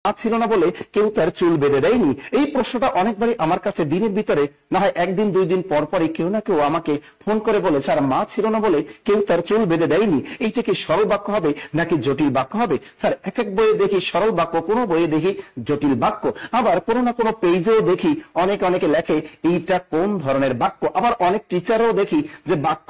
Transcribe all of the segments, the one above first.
ছিল না বলে কেউ তার চুল বেঁধে দেয়নি। এই প্রশ্নটা অনেকবারই আমার কাছে দিনের ভিতরে না হয় একদিন দুই দিন পর পরই কেউ না কেউ আমাকে ফোন করে বলে, স্যার মা ছিল না বলে কেউ তার চুল বেঁধে দেয়নি, এইটা কি সরল বাক্য হবে নাকি জটিল বাক্য হবে? স্যার এক এক বইয়ে দেখি সরল বাক্য, কোনো বইয়ে দেখি জটিল বাক্য, আবার কোনো না কোনো পেজেও দেখি অনেকে লেখে এইটা কোন ধরনের বাক্য। আবার অনেক টিচারও দেখি যে বাক্য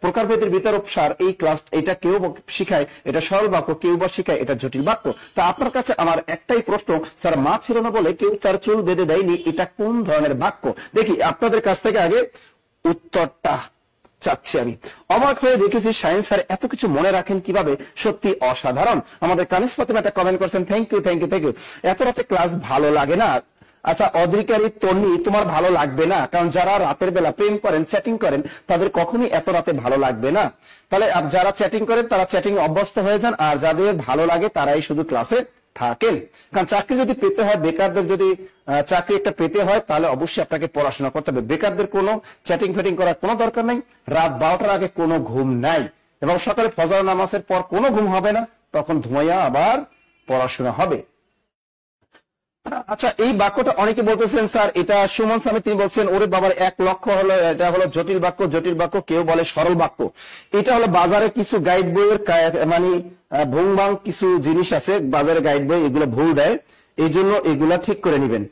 প্রকারভেদের বিতরক সার এই ক্লাস এটা কেউ শিখায় এটা সরল বাক্য, কেউ বা শিখায় এটা জটিল বাক্য। তা আপনার কাছে আমার একটাই প্রশ্ন, স্যার মা ছিল না বলে কেউ তার চুল বেঁধে দেয়নি, এটা কোন ধরনের বাক্য? দেখি আপনাদের কাছ থেকে আগে উত্তরটা চাচ্ছি আমি। অবাক হয়ে দেখেছি সায়েন্স স্যার এত কিছু মনে রাখেন কিভাবে, সত্যি অসাধারণ। আমাদের কানিস ফাতেমা একটা কমেন্ট করছেন, থ্যাংক ইউ। এত রাতে ক্লাস ভালো লাগে না? আচ্ছা অধিকারী তন্নি, তোমার ভালো লাগবে না, কারণ যারা রাতের বেলা প্রেম করেন চ্যাটিং করেন তাদের কখনোই এত রাতে ভালো লাগবে না। তাহলে যারা চ্যাটিং করেন তারা চ্যাটিং অভ্যস্ত হয়ে যান, আর যাদের ভালো লাগে তারাই শুধু ক্লাসে থাকেন। কারণ চাকরি যদি পেতে হয়, বেকারদের যদি চাকরি একটা পেতে হয় তাহলে অবশ্যই আপনাকে পড়াশোনা করতে হবে। বেকারদের কোনো চ্যাটিং ফেটিং করার কোনো দরকার নাই, রাত 12টার আগে কোনো ঘুম নাই, এবং সকালে ফজর নামাজের পর কোনো ঘুম হবে না, তখন ঘুমাইয়া আবার পড়াশোনা হবে। আচ্ছা এই বাক্যটা অনেকে বলতেছেন স্যার এটা সুমন স্বামী, তিনি বলছেন ওরে বাবার 1 লক্ষ হলো, এটা হলো জটিল বাক্য, কেউ বলে সরল বাক্য। এটা হলো বাজারে কিছু গাইড বইয়ের মানে ভুংভাং কিছু জিনিস আছে বাজারে গাইড বই, এগুলো ভুল দেয়, এই জন্য এগুলা ঠিক করে নিবেন।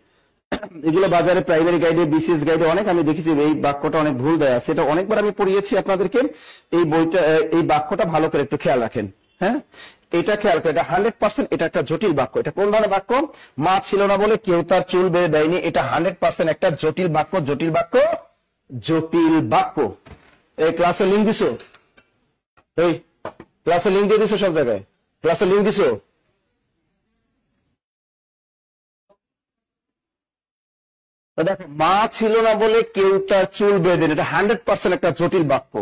এগুলো বাজারে প্রাইমারি গাইডে বিসিএস গাইডে অনেক আমি দেখেছি এই বাক্যটা অনেক ভুল দেয় আছে, এটা অনেকবার আমি পড়িয়েছি আপনাদেরকে। এই বইটা এই বাক্যটা ভালো করে একটু খেয়াল রাখেন। হ্যাঁ এটা খেয়াল করে, এটা 100% এটা একটা জটিল বাক্য। এটা কোন ধরনের বাক্য? মা ছিল না বলে কেউ তার চুল বেঁধে দেয়নি, এটা 100% একটা জটিল বাক্য। এই ক্লাসে লিঙ্ক দিছো, এই ক্লাসে লিঙ্ক দিয়ে দিছো, সব জায়গায় ক্লাসে লিঙ্ক দিছো। দেখো মা ছিল না বলে কেউ তার চুল বেঁধে দেয়নি, এটা 100% একটা জটিল বাক্য।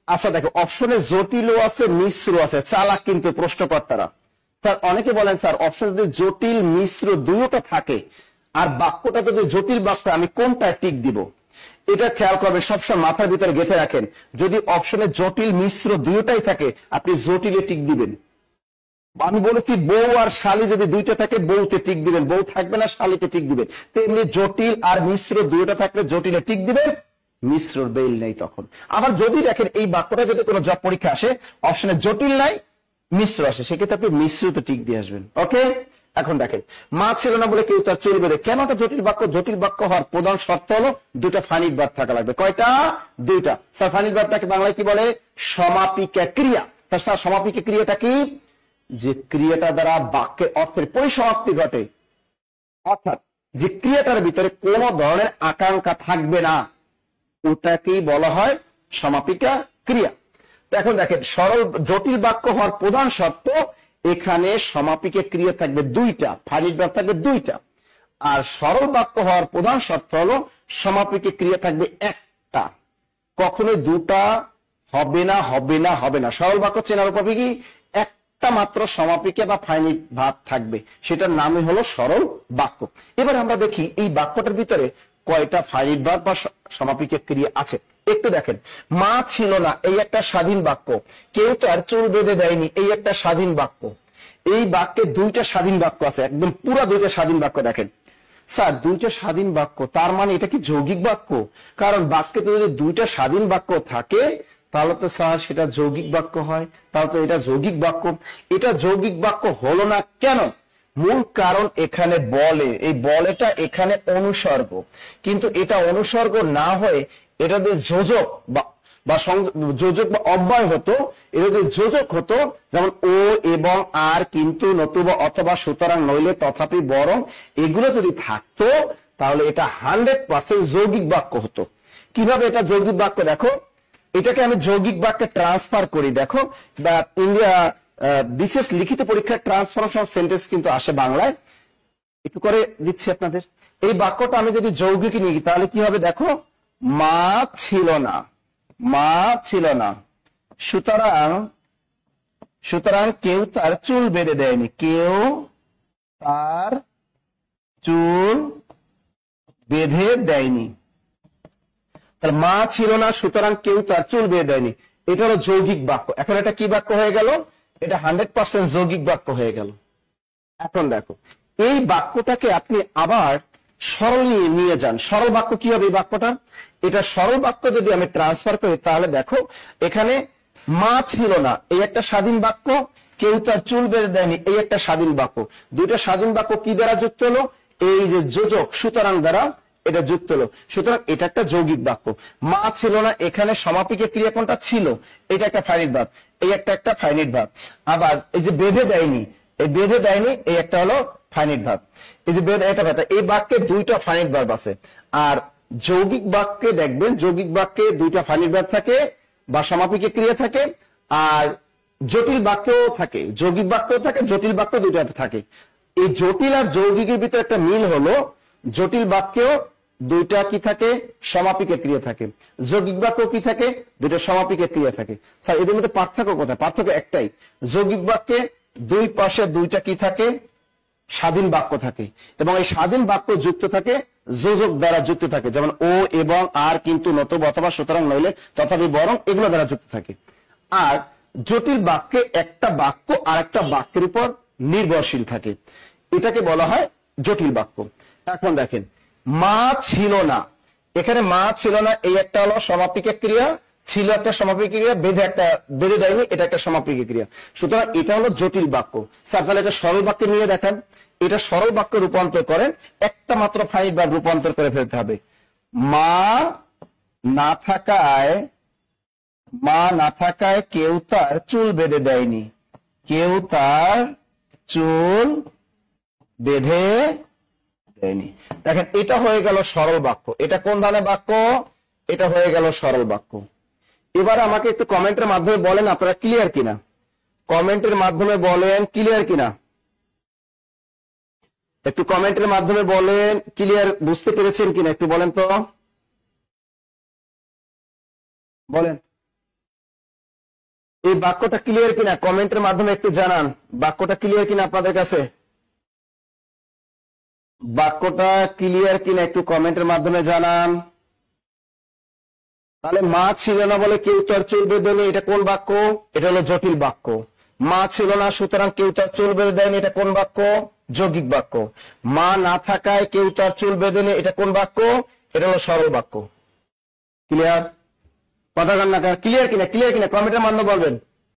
আচ্ছা দেখো অপশনে জটিলও আছে মিশ্র আছে, চালাক কিন্তু প্রশ্নকর্তারা। স্যার অনেকে বলেন স্যার অপশন যদি জটিল মিশ্র দুইটা থাকে আর বাক্যটা যদি জটিল বাক্য, আমি কোনটা টিক দিব? এটা খেয়াল করবে, সবসময় মাথার ভিতরে গেঁথে রাখেন, যদি অপশনে জটিল মিশ্র দুইটাই থাকে আপনি জটিলে টিক দিবেন। আমি বলেছি বউ আর শালি যদি দুইটা থাকে বউতে টিক দিবেন, বউ থাকবে না শালিতে টিক দিবেন। তেমনি জটিল আর মিশ্র দুইটা থাকলে জটিলে টিক দিবেন, মিশ্রর বেল নেই তখন। আবার যদি দেখেন এই বাক্যটা যদি কোনো জব পরীক্ষা আসে অপশনে জটিল নাই মিশ্র আসে, সেক্ষেত্রে আপনি মিশ্রতে টিক দিয়ে আসবেন। ওকে এখন দেখেন মা ছিল না বলে কেউ তার চুল বেঁধে, কেন একটা জটিল বাক্য? জটিল বাক্য হওয়ার প্রধান শর্ত হলো দুটা ফাইনিট ভার্ব থাকা লাগবে। কয়টা? দুইটা। স্যার ফাইনিট ভার্বটাকে বাংলায় কি বলে? সমাপিকা ক্রিয়া। তার সমাপিকা ক্রিয়াটা কি? যে ক্রিয়াটা দ্বারা বাক্যের অর্থের পরিসমাপ্তি ঘটে, অর্থাৎ যে ক্রিয়াটার ভিতরে কোন ধরনের আকাঙ্ক্ষা থাকবে না, ওটাকেই বলা হয় সমাপিকা ক্রিয়া। এখন দেখেন সরল জটিল বাক্য হওয়ার প্রধান শর্ত এখানে সমাপিকা ক্রিয়া থাকবে দুইটা, ফাইনিট ভার্ব থাকবে দুইটা। আর সরল বাক্য হওয়ার প্রধান শর্ত হলো সমাপিকা ক্রিয়া থাকবে একটা, কখনোই দুটা হবে না। সরল বাক্য চেনার উপায় কি? একটা মাত্র সমাপিকা বা ফাইনিট ভার্ব থাকবে, সেটার নামই হলো সরল বাক্য। এবার আমরা দেখি এই বাক্যটার ভিতরে কয়টা ফাইনিট ভার্ব বা সমাপিকা ক্রিয়া আছে। একটু দেখেন, মা ছিল না এই একটা স্বাধীন বাক্য, কেউ তার চুল বেঁধে দেয়নি এই একটা স্বাধীন বাক্য। এই বাক্যে দুইটা স্বাধীন বাক্য আছে, একদম পুরা দুইটা স্বাধীন বাক্য। দেখেন স্যার দুইটা স্বাধীন বাক্য, তার মানে এটা কি যৌগিক বাক্য? কারণ বাক্যে যদি দুইটা স্বাধীন বাক্য থাকে তাহলে তো স্যার সেটা যৌগিক বাক্য হয়, তাহলে তো এটা যৌগিক বাক্য। এটা যৌগিক বাক্য হলো না কেন? মূল কারণ এখানে বলে, এই বলেটা এখানে অনুসর্গ, কিন্তু এটা অনুসর্গ না হয়ে এটা যদি যোজক বা অব্যয় হতো, এটা যদি যোজক হতো, যেমন ও এবং আর, কিন্তু, নতুবা, অথবা, সুতরাং, নইলে, তথাপি, বরং, এগুলো যদি থাকতো তাহলে এটা 100% যৌগিক বাক্য হতো। কিভাবে এটা যৌগিক বাক্য? দেখো এটাকে আমি যৌগিক বাক্যে ট্রান্সফার করি। দেখো ইন্ডিয়া বিশেষ লিখিত পরীক্ষার ট্রান্সফরমেশন সেন্টেন্স কিন্তু আসে বাংলায়, একটু করে দিচ্ছি আপনাদের। এই বাক্যটা আমি যদি যৌগিক নিই তাহলে কি হবে? দেখো মা ছিল না, সুতরাং কেউ তার চুল বেঁধে দেয়নি, কেউ তার চুল বেঁধে দেয়নি। তাহলে মা ছিল না সুতরাং কেউ তার চুল বেঁধে দেয়নি, এটা হলো যৌগিক বাক্য। এখন এটা কি বাক্য হয়ে গেল? এটা 100% যৌগিক বাক্য হয়ে গেল। এখন দেখো এই বাক্যটাকে আপনি আবার সরল নিয়ে যান। সরল বাক্য কি হবে এই বাক্যটা? এটা সরল বাক্য যদি আমি ট্রান্সফার করি তাহলে দেখো এখানে মা ছিল না এই একটা স্বাধীন বাক্য, কেউ তার চুল বেঁধে দেয়নি এই একটা স্বাধীন বাক্য। দুইটা স্বাধীন বাক্য কি দ্বারা যুক্ত হলো? এই যে যোজক সুতরাং দ্বারা এটা যুক্ত হলো। সুতরাং এটা একটা যৌগিক বাক্য। মা ছিল না এখানে সমাপিকের ক্রিয়া কোনটা ছিল? এটা একটা ফাইনাইট ভার্ব, এই একটা ফাইনাইট ভার্ব। আবার এই যে বেঁধে দেয়নি, এই বেঁধে দেয়নি এই একটা হলো ফাইনাইট ভার্ব। এই যে বেঁধে এটা কথা, এই বাক্যে দুইটা ফাইনাইট ভার্ব আছে। আর যৌগিক বাক্যে দেখবেন যৌগিক বাক্যে দুইটা ফাইনাইট ভার্ব থাকে বা সমাপিকের ক্রিয়া থাকে, আর জটিল বাক্যও থাকে, যৌগিক বাক্যও থাকে, জটিল বাক্য দুইটা থাকে। এই জটিল আর যৌগিকের ভিতরে একটা মিল হলো জটিল বাক্যেও দুইটা কি থাকে? সমাপিকের ক্রিয়া থাকে। যৌগিক বাক্য কি থাকে? দুইটা সমাপিকের ক্রিয়া থাকে। স্যার এদের মধ্যে পার্থক্য কোথায়? পার্থক্য একটাই, যৌগিক বাক্যে দুই পাশে দুইটা কি থাকে? স্বাধীন বাক্য থাকে, এবং এই স্বাধীন বাক্য যুক্ত থাকে যোজক দ্বারা যুক্ত থাকে, যেমন ও এবং আর কিন্তু নতুবা অথবা সুতরাং নইলে তথাপি বরং এগুলো দ্বারা যুক্ত থাকে। আর জটিল বাক্যে একটা বাক্য আর একটা বাক্যের উপর নির্ভরশীল থাকে, এটাকে বলা হয় জটিল বাক্য। এখন দেখেন মা ছিল না, এখানে মা ছিল না এই একটা হলো সমাপিকের ক্রিয়া, ছিল একটা সমাপিকের ক্রিয়া, বেঁধে দেয়নি এটা একটা সমাপিকের ক্রিয়া। সুতরাং এটা হলো জটিল বাক্য। স্যার তাহলে এটা সরল বাক্যে নিয়ে দেখেন, এটা সরল বাক্য রূপান্তর করেন, একটা মাত্র ফাইনাইট ভার্ব রূপান্তর করে ফেলতে হবে। মা না থাকায় কেউ তার চুল বেঁধে দেয়নি, কেউ তার চুল বেঁধে দেয়নি। দেখেন এটা হয়ে গেল সরল বাক্য। এটা কোন ধরনের বাক্য? এটা হয়ে গেল সরল বাক্য। এবার আমাকে একটু কমেন্টের মাধ্যমে বলেন আপনারা ক্লিয়ার কিনা, কমেন্টের মাধ্যমে বলেন ক্লিয়ার কিনা, একটু কমেন্টের মাধ্যমে বলেন ক্লিয়ার, বুঝতে পেরেছেন কিনা একটু বলেন তো, বলেন এই বাক্যটা ক্লিয়ার কিনা, কমেন্টের মাধ্যমে একটু জানান বাক্যটা ক্লিয়ার কিনা আপনাদের কাছে, বাক্যটা ক্লিয়ার কিনা একটু কমেন্টের মাধ্যমে জানান। তাহলে মা ছিল না বলে কেউ তার চুল বেঁধে দেয়নি, এটা কোন বাক্য? এটা হলো জটিল বাক্য। মা ছিল না সুতরাং কেউ তার চুল বেঁধে দেয়নি, এটা কোন বাক্য? যৌগিক বাক্য। মা না থাকায় কেউ তার চুল বেঁধে নেই, এটা কোন বাক্য? এটা হলো সরল বাক্য। ক্লিয়ার? কথা কান না ক্লিয়ার কিনা, ক্লিয়ার কিনা কমেন্টের মাধ্যমে বলবেন।